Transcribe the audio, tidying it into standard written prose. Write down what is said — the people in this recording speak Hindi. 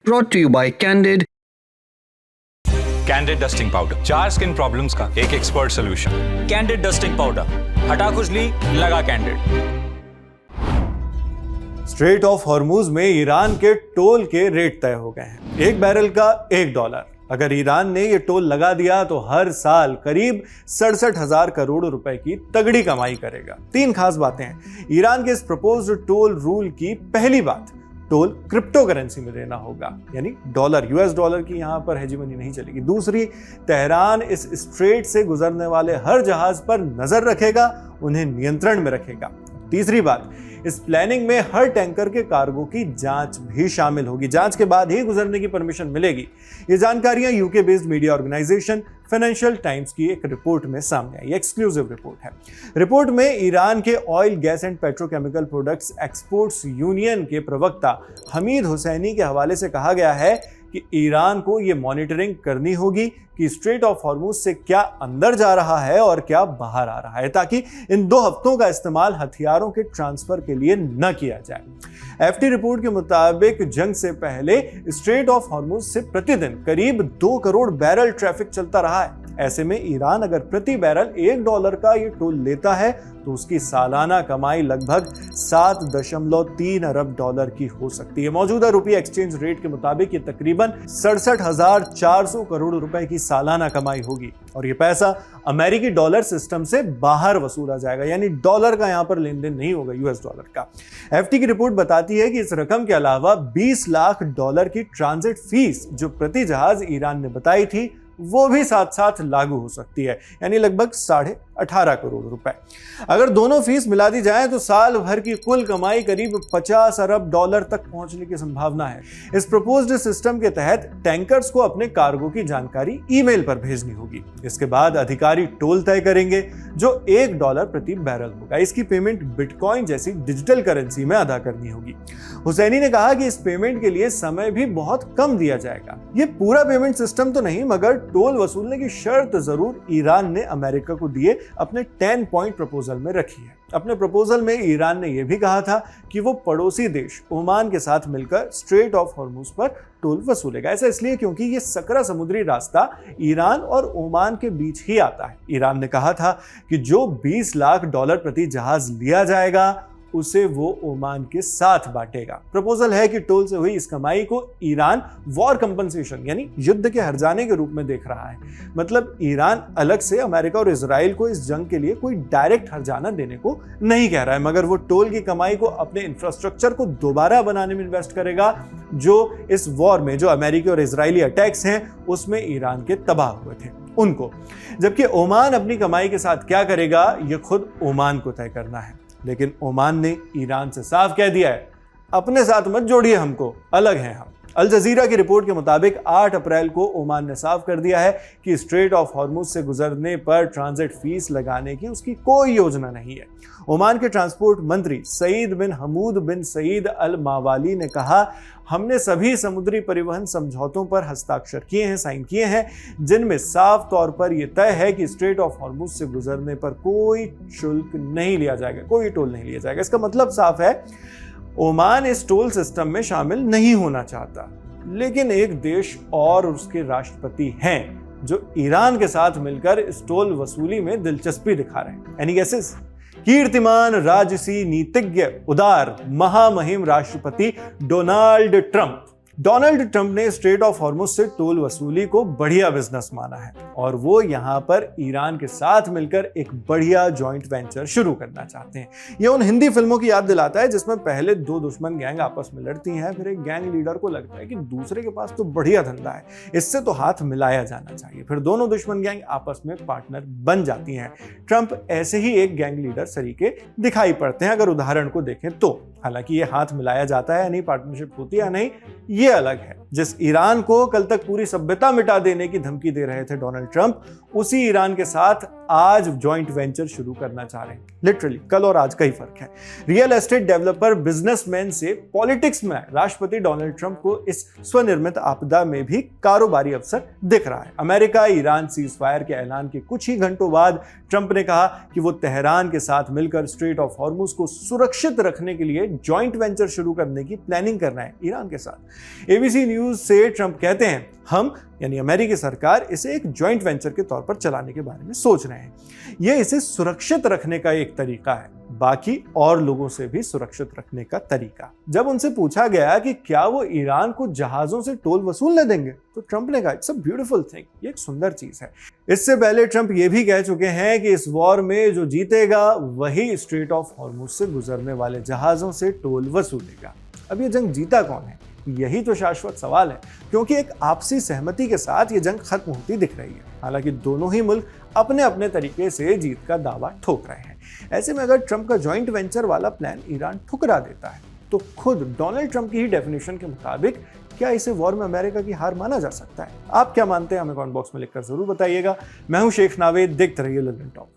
brought to you by Candid. Candid dusting powder, 4 skin problems का एक expert solution. Candid dusting powder, हटा खुजली, लगा कैंडिड। स्ट्रेट ऑफ हॉर्मूज में ईरान के टोल के रेट तय हो गए हैं। एक बैरल का $1। अगर ईरान ने ये टोल लगा दिया तो हर साल करीब 67,000 करोड़ रुपए की तगड़ी कमाई करेगा। 3 खास बातें हैं। ईरान के इस प्रपोज्ड टोल रूल की पहली बात, टोल क्रिप्टो करेंसी में देना होगा, यानी डॉलर, यूएस डॉलर की यहां पर हेजिमनी नहीं चलेगी। दूसरी, तेहरान इस स्ट्रेट से गुजरने वाले हर जहाज पर नजर रखेगा, उन्हें नियंत्रण में रखेगा। तीसरी बात, इस प्लानिंग में हर टैंकर के कार्गो की जांच भी शामिल होगी। जांच के बाद ही गुजरने की परमिशन मिलेगी। ये जानकारियां UK based media organisation Financial Times की एक रिपोर्ट में सामने आई। एक्सक्लूसिव रिपोर्ट है। रिपोर्ट में ईरान के oil, gas and petrochemical products exports union के प्रवक्ता हमीद हुसैनी के हवाले से कहा गया है कि ईरान को ये मॉनिटरिंग करनी होगी कि स्ट्रेट ऑफ हॉर्मूज से क्या अंदर जा रहा है और क्या बाहर आ रहा है, ताकि इन 2 हफ्तों का इस्तेमाल हथियारों के ट्रांसफर के लिए न किया जाए। एफटी रिपोर्ट के मुताबिक जंग से पहले स्ट्रेट ऑफ हॉर्मूज से प्रतिदिन करीब 2 करोड़ बैरल ट्रैफिक चलता रहा है। ऐसे में ईरान अगर प्रति बैरल $1 का ये टोल लेता है तो उसकी सालाना कमाई लगभग $7.3 अरब की हो सकती है। मौजूदा रुपया एक्सचेंज रेट के मुताबिक ये तकरीबन 67,400 करोड़ रुपए की सालाना कमाई होगी और ये पैसा अमेरिकी डॉलर सिस्टम से बाहर वसूला जाएगा, यानी डॉलर का यहां पर लेन देन नहीं होगा, यूएस डॉलर का। एफटी की रिपोर्ट बताती है कि इस रकम के अलावा $20 लाख की ट्रांजिट फीस जो प्रति जहाज ईरान ने बताई थी वो भी साथ साथ लागू हो सकती है, यानी लगभग 18.5 करोड़ रुपए। अगर दोनों फीस मिला दी जाए तो साल भर की कुल कमाई करीब $50 अरब तक पहुंचने की संभावना है। इस प्रपोज्ड सिस्टम के तहत टैंकर्स को अपने कार्गो की जानकारी ईमेल पर भेजनी होगी। इसके बाद अधिकारी टोल तय करेंगे जो $1 प्रति बैरल होगा। इसकी पेमेंट बिटकॉइन जैसी डिजिटल करेंसी में अदा करनी होगी। हुसैनी ने कहा कि इस पेमेंट के लिए समय भी बहुत कम दिया जाएगा। ये पूरा पेमेंट सिस्टम तो नहीं, मगर टोल वसूलने की शर्त जरूर ईरान ने अमेरिका को दिए अपने 10 पॉइंट प्रपोजल में रखी है। अपने प्रपोजल में ईरान ने यह भी कहा था कि वो पड़ोसी देश ओमान के साथ मिलकर स्ट्रेट ऑफ हॉर्मूज पर टोल वसूलेगा। ऐसा इसलिए क्योंकि ये सकरा समुद्री रास्ता ईरान और ओमान के बीच ही आता है। ईरान ने कहा था कि जो $20 लाख प्रति जहाज लिया जाएगा उसे वो ओमान के साथ बांटेगा। प्रपोजल है कि टोल से हुई इस कमाई को ईरान वॉर कंपनसेशन यानी युद्ध के हर्जाने के रूप में देख रहा है। मतलब ईरान अलग से अमेरिका और इजराइल को इस जंग के लिए कोई डायरेक्ट हर्जाना देने को नहीं कह रहा है, मगर वो टोल की कमाई को अपने इंफ्रास्ट्रक्चर को दोबारा बनाने में इन्वेस्ट करेगा जो इस वॉर में, जो अमेरिकी और इजरायली अटैक्स हैं उसमें ईरान के तबाह हुए थे उनको। जबकि ओमान अपनी कमाई के साथ क्या करेगा ये खुद ओमान को तय करना है। लेकिन ओमान ने ईरान से साफ कह दिया है, अपने साथ मत जोड़िए हमको, अलग हैं हम। अल जजीरा की रिपोर्ट के मुताबिक 8 अप्रैल को ओमान ने साफ कर दिया है कि स्ट्रेट ऑफ हॉर्मूज से गुजरने पर ट्रांजिट फीस लगाने की उसकी कोई योजना नहीं है। ओमान के ट्रांसपोर्ट मंत्री सईद बिन हमूद बिन सईद अल मावाली ने कहा, हमने सभी समुद्री परिवहन समझौतों पर हस्ताक्षर किए हैं, साइन किए हैं, जिनमें साफ तौर पर यह तय है कि स्ट्रेट ऑफ हॉर्मूज से गुजरने पर कोई शुल्क नहीं लिया जाएगा, कोई टोल नहीं लिया जाएगा। इसका मतलब साफ है, ओमान इस टोल सिस्टम में शामिल नहीं होना चाहता, लेकिन एक देश और उसके राष्ट्रपति हैं जो ईरान के साथ मिलकर इस टोल वसूली में दिलचस्पी दिखा रहे हैं। Any guesses? कीर्तिमान, राजसी, नीतिज्ञ, उदार, महामहिम राष्ट्रपति डोनाल्ड ट्रंप ने स्ट्रेट ऑफ हॉर्मूज से टोल वसूली को बढ़िया बिजनेस माना है और वो यहाँ पर ईरान के साथ मिलकर एक बढ़िया जॉइंट वेंचर शुरू करना चाहते हैं। ये उन हिंदी फिल्मों की याद दिलाता है जिसमें पहले 2 दुश्मन गैंग आपस में लड़ती हैं, फिर एक गैंग लीडर को लगता है कि दूसरे के पास तो बढ़िया धंधा है, इससे तो हाथ मिलाया जाना चाहिए, फिर दोनों दुश्मन गैंग आपस में पार्टनर बन जाती हैं। ट्रंप ऐसे ही एक गैंग लीडर सरीके दिखाई पड़ते हैं अगर उदाहरण को देखें तो। हालांकि ये हाथ मिलाया जाता है या नहीं, पार्टनरशिप होती है या नहीं, ये अलग है। जिस ईरान को कल तक पूरी सभ्यता मिटा देने की धमकी दे रहे थे डोनाल्ड ट्रंप, उसी ईरान के साथ आज जॉइंट वेंचर शुरू करना चाह रहे हैं। लिटरली कल और आज का ही फर्क है। रियल एस्टेट डेवलपर बिजनेसमैन से पॉलिटिक्स में राष्ट्रपति डोनाल्ड ट्रंप को इस स्वनिर्मित आपदा में भी कारोबारी अवसर दिख रहा है। अमेरिका ईरान सीज फायर के ऐलान के कुछ ही घंटों बाद ट्रंप ने कहा कि वो तेहरान के साथ मिलकर स्ट्रेट ऑफ हॉर्मुज को सुरक्षित रखने के लिए जॉइंट वेंचर शुरू करने की प्लानिंग कर रहे हैं ईरान के साथ। एबीसी न्यूज से ट्रंप कहते हैं, हम यानी अमेरिकी सरकार इसे एक जॉइंट वेंचर के तौर पर चलाने के बारे में सोच रहे हैं। यह इसे सुरक्षित रखने का एक तरीका है, बाकी और लोगों से भी सुरक्षित रखने का तरीका। जब उनसे पूछा गया कि क्या वो ईरान को जहाजों से टोल वसूलने देंगे, तो ट्रंप ने कहा, इट्स अ ब्यूटीफुल थिंग, ये एक सुंदर चीज है। इससे पहले ट्रंप ये भी कह चुके हैं कि इस वॉर में जो जीतेगा वही स्ट्रेट ऑफ हॉर्मुज से गुजरने वाले जहाजों से टोल वसूलेगा। अब ये जंग जीता कौन है, यही तो शाश्वत सवाल है, क्योंकि एक आपसी सहमति के साथ ये जंग खत्म होती दिख रही है। हालांकि दोनों ही मुल्क अपने अपने तरीके से जीत का दावा ठोक रहे हैं। ऐसे में अगर ट्रंप का जॉइंट वेंचर वाला प्लान ईरान ठुकरा देता है, तो खुद डोनाल्ड ट्रंप की ही डेफिनेशन के मुताबिक क्या इसे वॉर में अमेरिका की हार माना जा सकता है? आप क्या मानते हैं, हमें कमेंट बॉक्स में लिखकर जरूर बताइएगा। मैं हूं शेख नावेद, देखते रहिए लंदन टॉक।